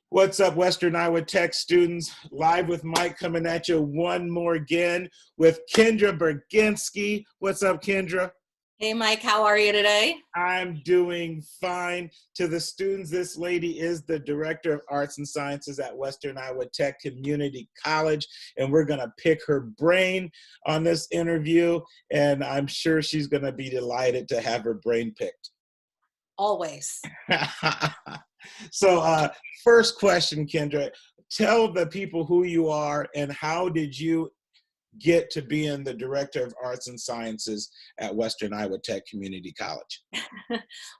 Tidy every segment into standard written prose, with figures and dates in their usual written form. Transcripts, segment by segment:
What's up, Western Iowa Tech students? Live with Mike coming at you one more again with Kendra Bergenske. What's up, Kendra? Hey, Mike, how are you today? I'm doing fine. To the students, this lady is the Director of Arts and Sciences at Western Iowa Tech Community College, and we're going to pick her brain on this interview, and I'm sure she's going to be delighted to have her brain picked. Always. So, first question, Kendra, tell the people who you are and how did you get to being the Director of Arts and Sciences at Western Iowa Tech Community College?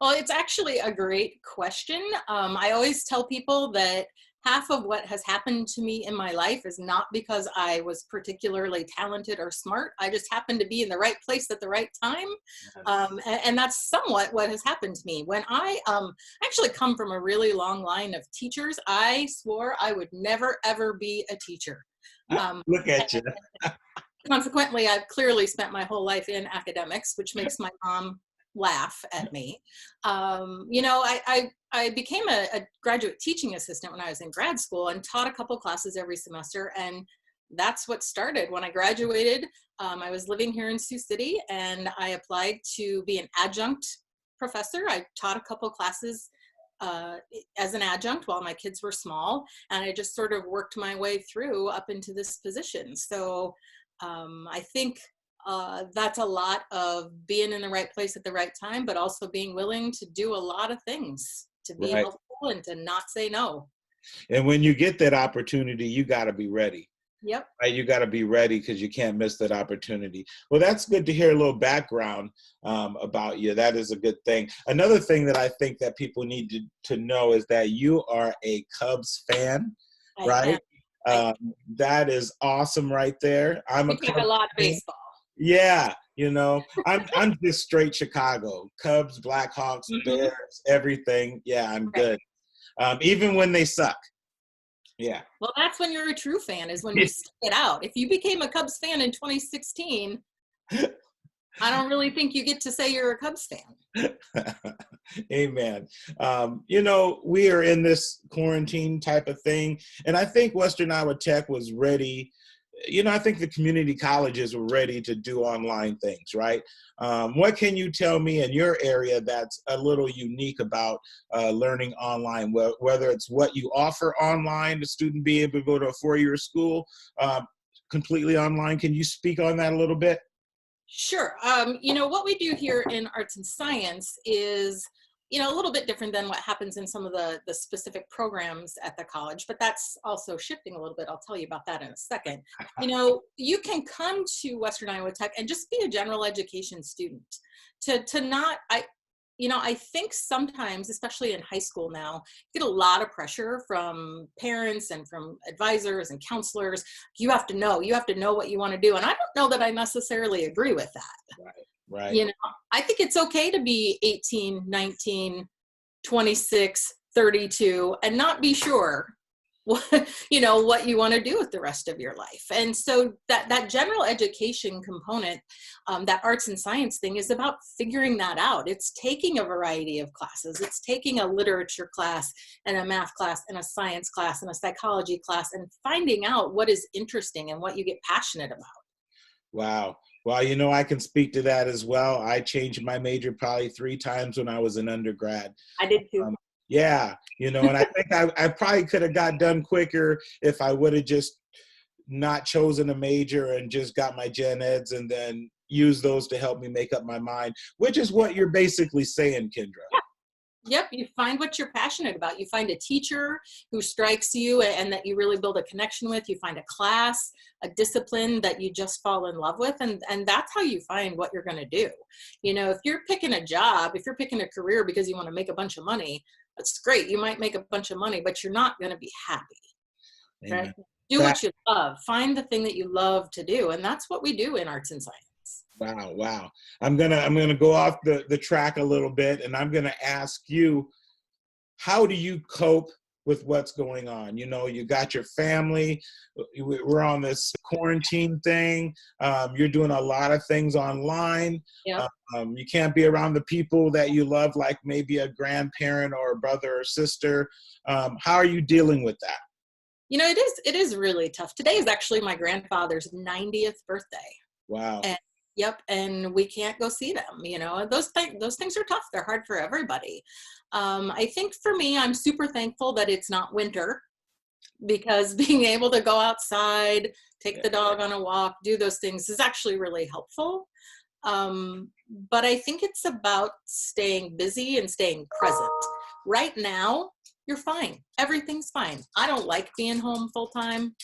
Well, it's actually a great question. I always tell people that half of what has happened to me in my life is not because I was particularly talented or smart. I just happened to be in the right place at the right time. And that's somewhat what has happened to me. When I actually come from a really long line of teachers, I swore I would never, ever be a teacher. Look at you. Consequently, I've clearly spent my whole life in academics, which makes my mom laugh at me. I became a graduate teaching assistant when I was in grad school and taught a couple classes every semester. And that's what started. When I graduated, I was living here in Sioux City and I applied to be an adjunct professor. I taught a couple classes as an adjunct while my kids were small. And I just sort of worked my way through up into this position. So I think that's a lot of being in the right place at the right time, but also being willing to do a lot of things to be helpful and to not say no. And when you get that opportunity, you got to be ready. Yep. Right? You got to be ready because you can't miss that opportunity. Well, that's good to hear a little background about you. That is a good thing. Another thing that I think that people need to know is that you are a Cubs fan, right? That is awesome right there. I'm a Cubs lot of fan. baseball. Yeah, I'm just straight Chicago. Cubs, Blackhawks, Bears, everything. Yeah, I'm good. Even when they suck. Yeah. Well, that's when you're a true fan, is when you stick it out. If you became a Cubs fan in 2016, I don't really think you get to say you're a Cubs fan. Amen. We are in this quarantine type of thing, and I think Western Iowa Tech was ready. I think the community colleges were ready to do online things, right? What can you tell me in your area that's a little unique about learning online, whether it's what you offer online, the student be able to go to a four-year school completely online? Can you speak on that a little bit? Sure. What we do here in arts and science is a little bit different than what happens in some of the specific programs at the college, but that's also shifting a little bit. I'll tell you about that in a second. You can come to Western Iowa Tech and just be a general education student. I think sometimes, especially in high school now, you get a lot of pressure from parents and from advisors and counselors. You have to know what you want to do. And I don't know that I necessarily agree with that. Right. I think it's okay to be 18, 19, 26, 32 and not be sure what you want to do with the rest of your life. And so that general education component, that arts and science thing, is about figuring that out. It's taking a variety of classes. It's taking a literature class and a math class and a science class and a psychology class and finding out what is interesting and what you get passionate about. Wow. Well, I can speak to that as well. I changed my major probably 3 times when I was an undergrad. I did too. And I think I probably could have got done quicker if I would have just not chosen a major and just got my gen eds and then used those to help me make up my mind, which is what you're basically saying, Kendra. Yeah. Yep, you find what you're passionate about. You find a teacher who strikes you and that you really build a connection with. You find a class, a discipline that you just fall in love with. And that's how you find what you're going to do. If you're picking a job, if you're picking a career because you want to make a bunch of money, that's great. You might make a bunch of money, but you're not going to be happy. Right? Do what you love. Find the thing that you love to do. And that's what we do in arts and science. Wow. I'm gonna go off the track a little bit, and I'm gonna ask you, how do you cope with what's going on. You got your family. We're on this quarantine thing. You're doing a lot of things online. Yeah. You can't be around the people that you love, like maybe a grandparent or a brother or sister. How are you dealing with that? It is really tough. Today is actually my grandfather's 90th birthday. Wow. And yep, and we can't go see them. Those things are tough. They're hard for everybody. I think for me, I'm super thankful that it's not winter, because being able to go outside, take the dog on a walk, do those things is actually really helpful. But I think it's about staying busy and staying present. Right now, you're fine. Everything's fine. I don't like being home full time.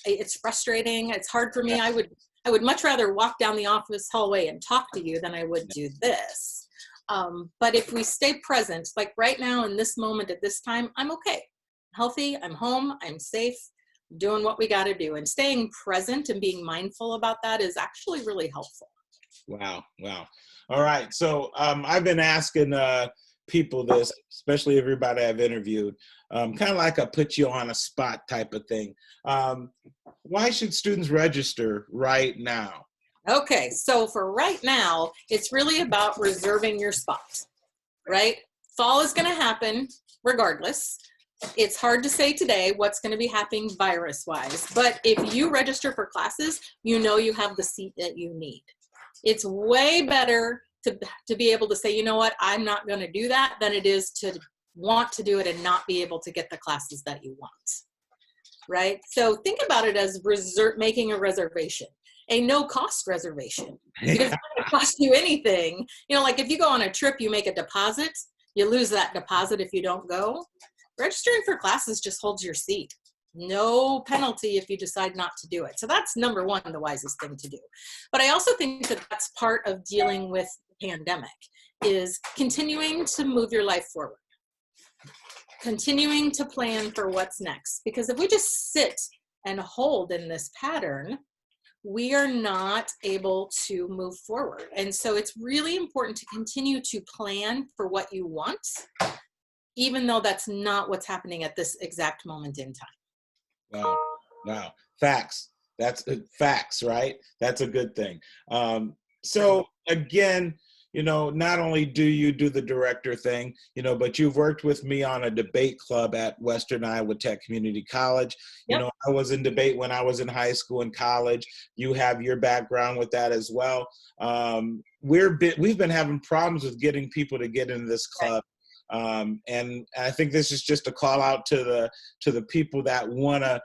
It's frustrating. It's hard for me. I would much rather walk down the office hallway and talk to you than I would do this. But if we stay present, like right now in this moment at this time, I'm okay. I'm healthy. I'm home. I'm safe. Doing what we got to do, and staying present and being mindful about that is actually really helpful. Wow. All right. So I've been asking people this, especially everybody I've interviewed, kind of like a put you on a spot type of thing. Why should students register right now? Okay, so for right now, it's really about reserving your spot, right? Fall is going to happen regardless. It's hard to say today what's going to be happening virus-wise, but if you register for classes, you have the seat that you need. It's way better to be able to say, you know what, I'm not going to do that, than it is to want to do it and not be able to get the classes that you want, right? So think about it as making a reservation, a no-cost reservation. Because it's not going to cost you anything. Like if you go on a trip, you make a deposit, you lose that deposit if you don't go. Registering for classes just holds your seat. No penalty if you decide not to do it. So that's number one, the wisest thing to do. But I also think that that's part of dealing with the pandemic, is continuing to move your life forward, continuing to plan for what's next. Because if we just sit and hold in this pattern, we are not able to move forward. And so it's really important to continue to plan for what you want, even though that's not what's happening at this exact moment in time. Wow. Facts. That's facts, right? That's a good thing. So again, not only do you do the director thing, but you've worked with me on a debate club at Western Iowa Tech Community College. Yep. I was in debate when I was in high school and college. You have your background with that as well. We've been having problems with getting people to get into this club. And I think this is just a call out to the people that want to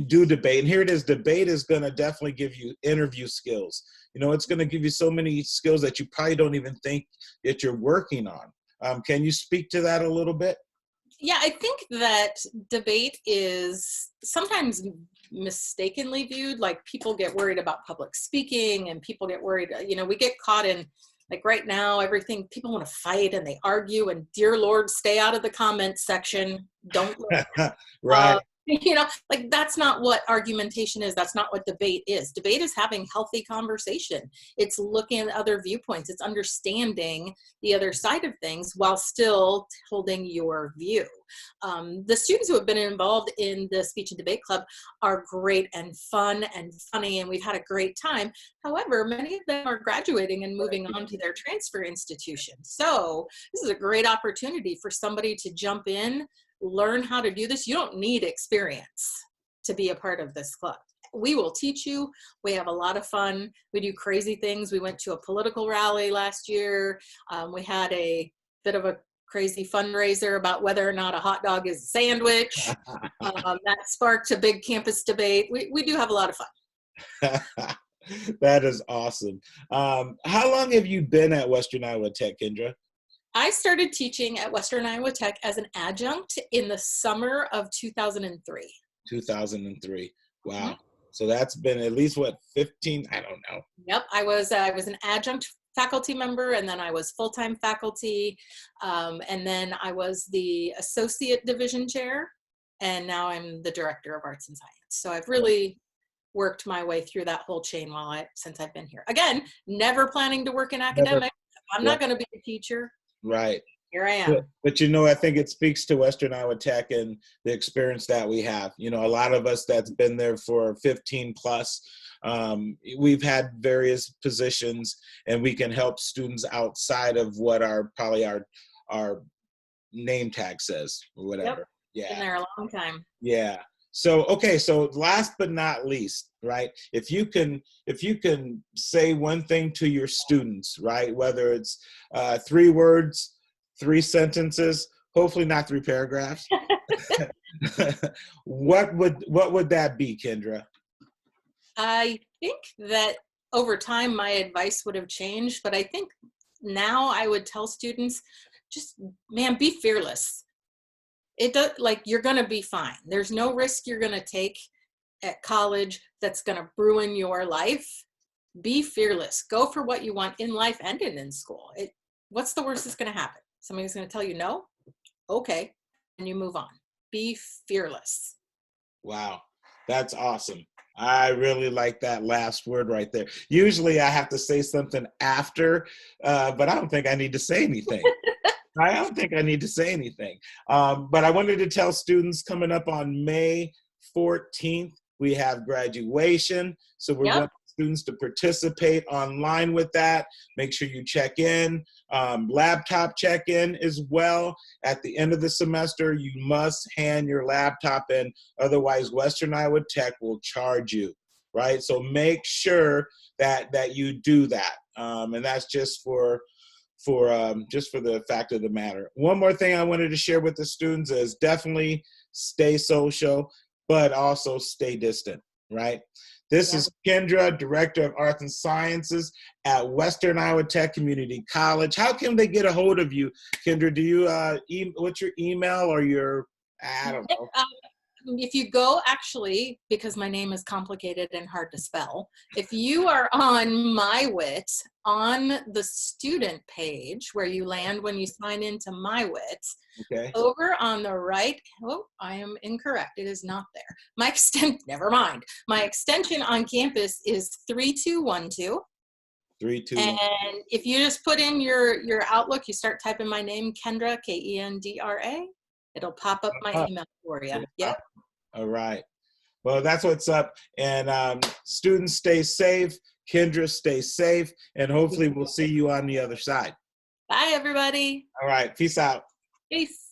do debate. And here it is. Debate is going to definitely give you interview skills. It's going to give you so many skills that you probably don't even think that you're working on. Can you speak to that a little bit? Yeah, I think that debate is sometimes mistakenly viewed. Like people get worried about public speaking, and people get worried, we get caught in, like right now, everything, people want to fight and they argue, and dear Lord, stay out of the comments section. Don't right. Like that's not what argumentation is. That's not what debate is. Debate is having healthy conversation. It's looking at other viewpoints. It's understanding the other side of things while still holding your view. The students who have been involved in the speech and debate club are great and fun and funny, and we've had a great time. However, many of them are graduating and moving on to their transfer institutions. So this is a great opportunity for somebody to jump in, learn how to do this. You don't need experience to be a part of this club. We will teach you. We have a lot of fun. We do crazy things. We went to a political rally last year. We had a bit of a crazy fundraiser about whether or not a hot dog is a sandwich. That sparked a big campus debate. We do have a lot of fun. That is awesome. How long have you been at Western Iowa Tech, Kendra? I started teaching at Western Iowa Tech as an adjunct in the summer of 2003. 2003. Wow. Mm-hmm. So that's been at least 15? I don't know. Yep. I was an adjunct faculty member, and then I was full-time faculty. And then I was the associate division chair, and now I'm the director of arts and science. So I've really worked my way through that whole chain since I've been here. Again, never planning to work in academics. I'm not going to be a teacher. Right. Here I am. But I think it speaks to Western Iowa Tech and the experience that we have. A lot of us that's been there for 15 plus, we've had various positions, and we can help students outside of what our name tag says or whatever. Yep. Yeah. Been there a long time. Yeah. So, okay. So last but not least, right? If you can say one thing to your students, right? Whether it's 3 words, 3 sentences, hopefully not 3 paragraphs. What would that be, Kendra? I think that over time my advice would have changed, but I think now I would tell students, just, man, be fearless. It does, like, you're going to be fine. There's no risk you're going to take at college that's going to ruin your life. Be fearless. Go for what you want in life and in school. What's the worst that's going to happen? Somebody's going to tell you no? Okay. And you move on. Be fearless. Wow. That's awesome. I really like that last word right there. Usually I have to say something after, but I don't think I need to say anything. I don't think I need to say anything. But I wanted to tell students coming up on May 14th, we have graduation. So we're going students to participate online with that. Make sure you check in. Laptop check-in as well. At the end of the semester, you must hand your laptop in. Otherwise, Western Iowa Tech will charge you, right? So make sure that you do that. And that's just for the fact of the matter. One more thing I wanted to share with the students is definitely stay social, but also stay distant, right? This is Kendra, Director of Arts and Sciences at Western Iowa Tech Community College. How can they get a hold of you, Kendra? Do you, what's your email or your, I don't know. If you go, actually, because my name is complicated and hard to spell, if you are on MyWit, on the student page where you land when you sign into MyWit, over on the right, I am incorrect. It is not there. Never mind. My extension on campus is 3212. 321. And if you just put in your Outlook, you start typing my name, Kendra, Kendra, it'll pop up my email for you. Yep. All right. Well, that's what's up. And students, stay safe. Kendra, stay safe. And hopefully we'll see you on the other side. Bye, everybody. All right. Peace out. Peace.